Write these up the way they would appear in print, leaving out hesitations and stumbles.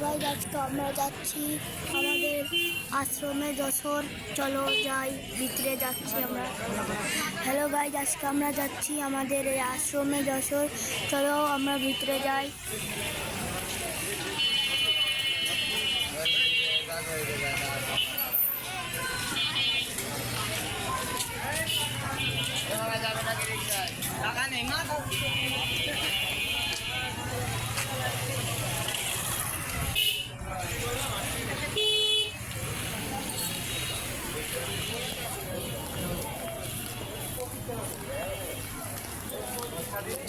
Guys, আজকে আমরা যাচ্ছি আমাদের আশ্রমে যশোর। চলো যাই, ভিতরে যাচ্ছি আমরা। হ্যালো গাইজ, আজকে আমরা যাচ্ছি আমাদের এই আশ্রমে যশোর। চলো আমরা ভিতরে যাই।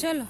চলো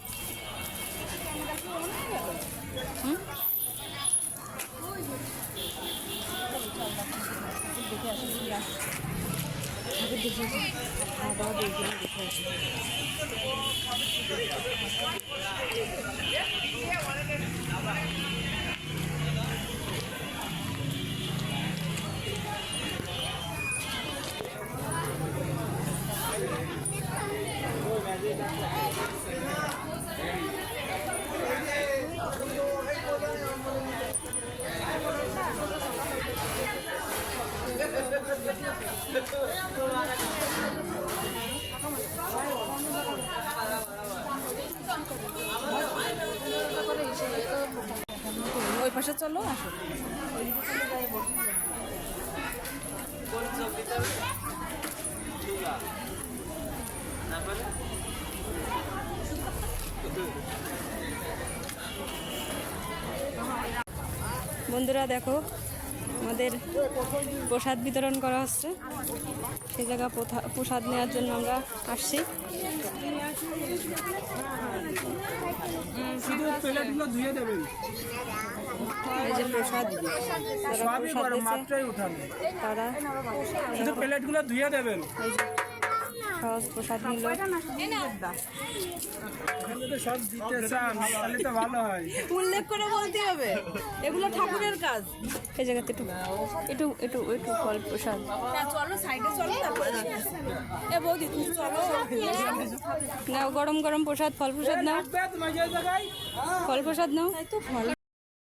ওই পাশে চলো। আসো বন্ধুরা, দেখো আমাদের প্রসাদ বিতরণ করা হচ্ছে। সে জায়গা প্রসাদ নেওয়ার জন্য আমরা আসছি। এই যে প্রসাদ, তারা প্লেটগুলো ধুয়ে দেবেন। সহজ প্রসাদ নিল। সব দিতে চান তাহলে তো ভালো হয়। উল্লেখ করে বলতে হবে, এগুলো ঠাকুরের কাজ। এই জায়গাতে একটু একটু একটু একটু ফল প্রসাদ। চলো সাইডে চলো, তারপরে এ বৌদি তুমি চলো। নাও গরম গরম প্রসাদ, ফল প্রসাদ নাও, ফল প্রসাদ নাও।